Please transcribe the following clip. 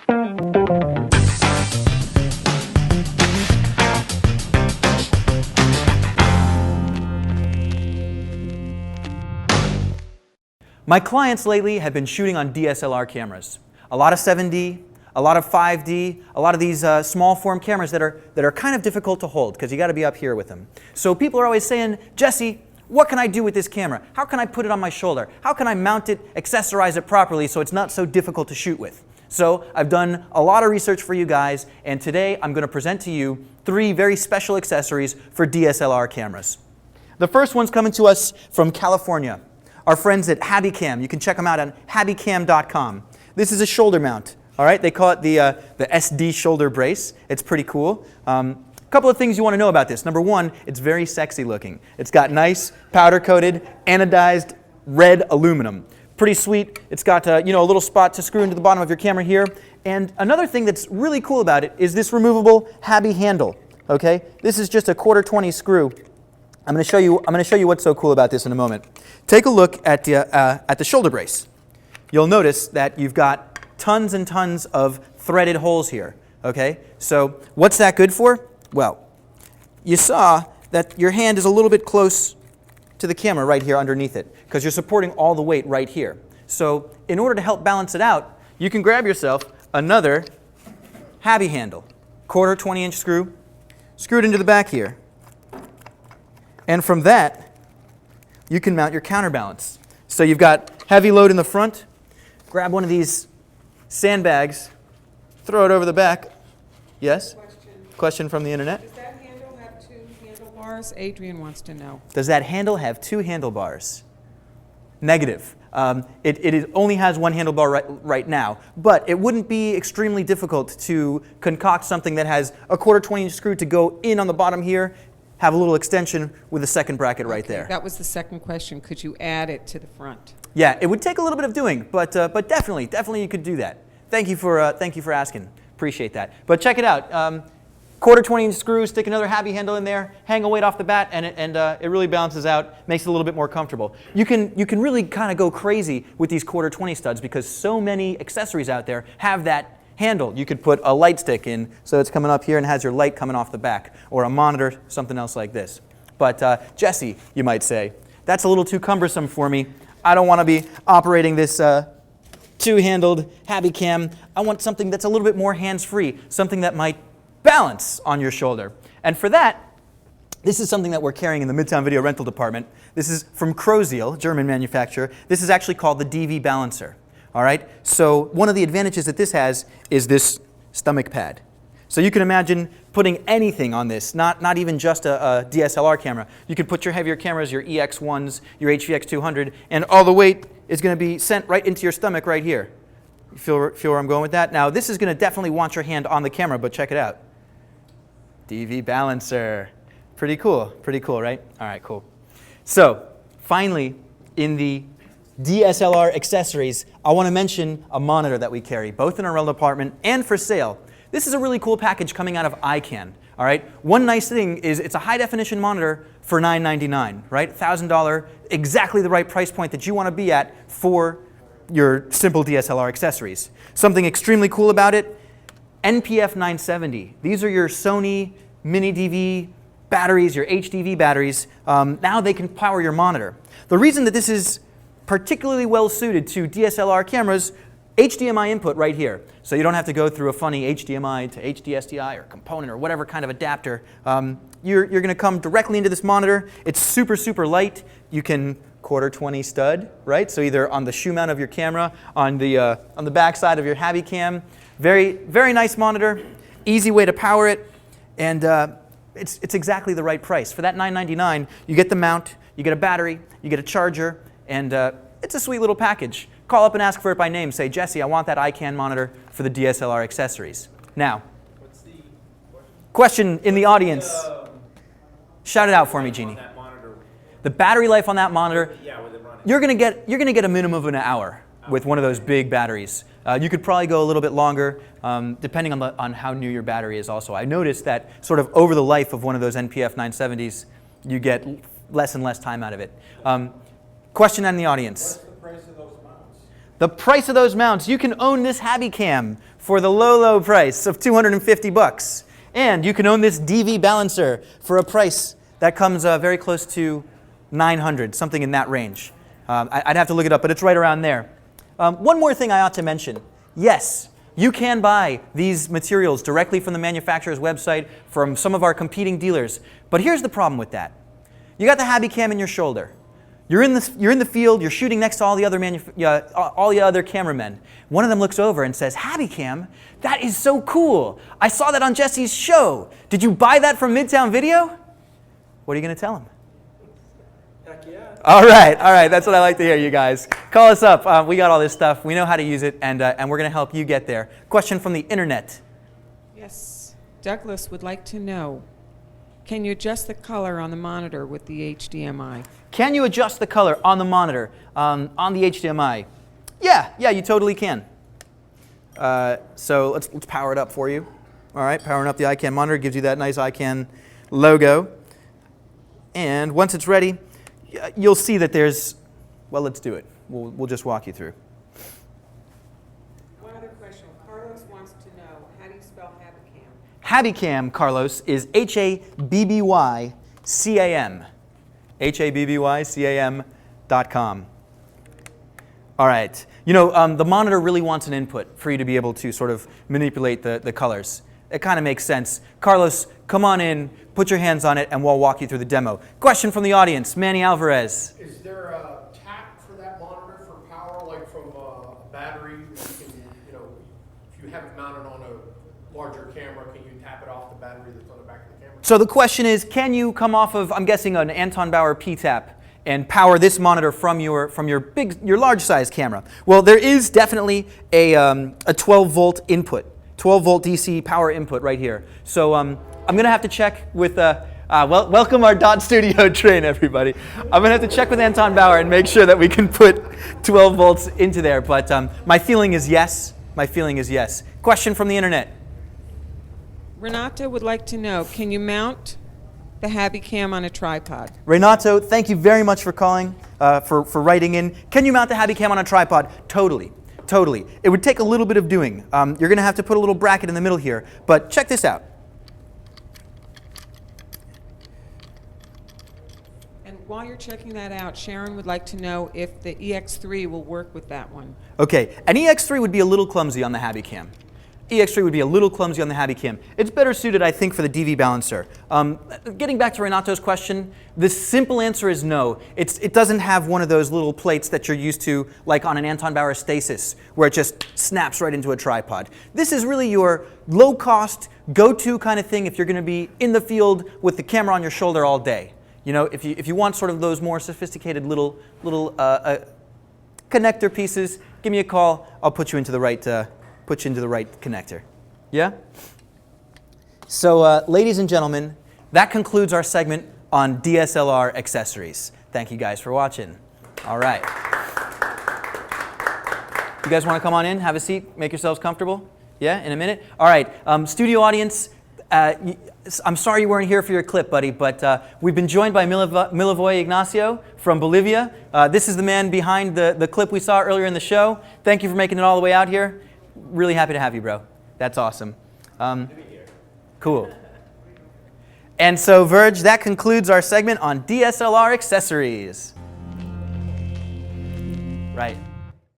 My clients lately have been shooting on DSLR cameras. A lot of 7D, a lot of 5D, a lot of these small form cameras that are kind of difficult to hold because you got to be up here with them. So people are always saying, Jesse, what can I do with this camera? How can I put it on my shoulder? How can I mount it, accessorize it properly so it's not so difficult to shoot with? So I've done a lot of research for you guys, and today I'm going to present to you 3 very special accessories for DSLR cameras. The first one's coming to us from California. Our friends at HabiCam. You can check them out on habicam.com. This is a shoulder mount. All right, they call it the SD shoulder brace. It's pretty cool. A couple of things you want to know about this. Number one, it's very sexy looking. It's got nice powder-coated anodized red aluminum. Pretty sweet. It's got a little spot to screw into the bottom of your camera here. And another thing that's really cool about it is this removable Habi handle. Okay, this is just a 1/4-20 screw. I'm going to show you what's so cool about this in a moment. Take a look at the shoulder brace. You'll notice that you've got tons and tons of threaded holes here. Okay, so what's that good for? Well, you saw that your hand is a little bit close to the camera right here underneath it because you're supporting all the weight right here. So in order to help balance it out, you can grab yourself another Habi handle, 1/4-20-inch screw, screw it into the back here. And from that, you can mount your counterbalance. So you've got heavy load in the front, grab one of these sandbags, throw it over the back. Yes? Question from the internet. Does that handle have 2 handlebars? Adrian wants to know. Does that handle have 2 handlebars? Negative. It only has 1 handlebar right now, but it wouldn't be extremely difficult to concoct something that has a 1/4-20-inch screw to go in on the bottom here, have a little extension with a second bracket right there. That was the second question. Could you add it to the front? Yeah, it would take a little bit of doing, but definitely you could do that. Thank you for asking. Appreciate that. But check it out. 1/4-20-inch screw, stick another Habi handle in there, hang a weight off the bat, and it really balances out, makes it a little bit more comfortable. You can really kind of go crazy with these 1/4-20 studs because so many accessories out there have that handle. You could put a light stick in so it's coming up here and has your light coming off the back, or a monitor, something else like this. But Jesse, you might say, that's a little too cumbersome for me. I don't want to be operating this 2-handled HabiCam. I want something that's a little bit more hands-free, something that might balance on your shoulder. And for that, this is something that we're carrying in the Midtown Video Rental Department. This is from Croziel, German manufacturer. This is actually called the DV Balancer. All right, so one of the advantages that this has is this stomach pad. So you can imagine putting anything on this, not even just a DSLR camera. You could put your heavier cameras, your EX1s, your HVX200, and all the weight is going to be sent right into your stomach right here. You feel where I'm going with that? Now this is going to definitely want your hand on the camera, but check it out. DV Balancer. Pretty cool, right? All right, cool. So finally, in the DSLR accessories, I want to mention a monitor that we carry, both in our rental department and for sale. This is a really cool package coming out of iCan. All right. One nice thing is it's a high-definition monitor for $999, right? $1,000, exactly the right price point that you want to be at for your simple DSLR accessories. Something extremely cool about it, NPF 970. These are your Sony mini DV batteries, your HDV batteries. Now they can power your monitor. The reason that this is particularly well suited to DSLR cameras, HDMI input right here. So you don't have to go through a funny HDMI to HDSDI or component or whatever kind of adapter. You're going to come directly into this monitor. It's super light. You can 1/4-20 stud, right? So either on the shoe mount of your camera, on the back side of your HabiCam. Very nice monitor, easy way to power it, and it's exactly the right price. For that $999, you get the mount, you get a battery, you get a charger, and it's a sweet little package. Call up and ask for it by name. Say, Jesse, I want that iCan monitor for the DSLR accessories. Now, what's the question in the audience? Shout it out for me, Jeannie. The battery life on that monitor, yeah, with it running. you're gonna get a minimum of an hour with one of those big batteries. You could probably go a little bit longer, depending on how new your battery is also. I noticed that sort of over the life of one of those NPF 970s, you get less and less time out of it. Question in the audience. What's the price of those mounts? The price of those mounts, you can own this Habicam for the low, low price of $250. And you can own this DV balancer for a price that comes very close to $900, something in that range. I'd have to look it up, but it's right around there. One more thing I ought to mention. Yes, you can buy these materials directly from the manufacturer's website from some of our competing dealers. But here's the problem with that. You got the Habicam in your shoulder. You're in the field, you're shooting next to all the other cameramen. One of them looks over and says, "Habicam, that is so cool. I saw that on Jesse's show. Did you buy that from Midtown Video?" What are you going to tell him? Heck yeah. All right, that's what I like to hear, you guys. Call us up. We got all this stuff. We know how to use it, and we're going to help you get there. Question from the internet. Yes. Douglas would like to know, can you adjust the color on the monitor with the HDMI? Can you adjust the color on the monitor on the HDMI? Yeah, you totally can. So let's power it up for you. All right, powering up the iCan monitor gives you that nice iCan logo. And once it's ready, you'll see that there's, well, let's do it. We'll just walk you through. One other question. Carlos wants to know, how do you spell Habicam? Habicam, Carlos, is Habbycam. Habbycam.com. All right. You know, the monitor really wants an input for you to be able to sort of manipulate the colors. It kind of makes sense. Carlos, come on in, put your hands on it, and we'll walk you through the demo. Question from the audience, Manny Alvarez. Is there a tap for that monitor for power, like from a battery? That you can, if you have it mounted on a larger camera, can you tap it off the battery that's on the back of the camera? So the question is, can you come off of, I'm guessing, an Anton Bauer P-tap and power this monitor from your large size camera? Well, there is definitely a 12-volt input. 12-volt DC power input right here. So I'm going to have to check with, welcome our Dot Studio train, everybody. I'm going to have to check with Anton Bauer and make sure that we can put 12 volts into there. But my feeling is yes. My feeling is yes. Question from the internet. Renato would like to know, can you mount the Habicam on a tripod? Renato, thank you very much for calling, for writing in. Can you mount the Habicam on a tripod? Totally. Totally. It would take a little bit of doing. You're going to have to put a little bracket in the middle here. But check this out. And while you're checking that out, Sharon would like to know if the EX3 will work with that one. Okay, an EX3 would be a little clumsy on the Habicam. EX3 would be a little clumsy on the Habicam. It's better suited, I think, for the DV balancer. Getting back to Renato's question, the simple answer is no. It doesn't have one of those little plates that you're used to, like on an Anton Bauer Stasis, where it just snaps right into a tripod. This is really your low-cost, go-to kind of thing if you're going to be in the field with the camera on your shoulder all day. You know, if you want sort of those more sophisticated little connector pieces, give me a call. I'll put you into the right connector. Yeah? So, ladies and gentlemen, that concludes our segment on DSLR accessories. Thank you guys for watching. All right. You guys want to come on in, have a seat, make yourselves comfortable? Yeah, in a minute? All right, studio audience, I'm sorry you weren't here for your clip, buddy, but we've been joined by Milivoje Ignacio from Bolivia. This is the man behind the clip we saw earlier in the show. Thank you for making it all the way out here. Really happy to have you, bro. That's awesome. Cool. And so, Verge, that concludes our segment on DSLR accessories. Right.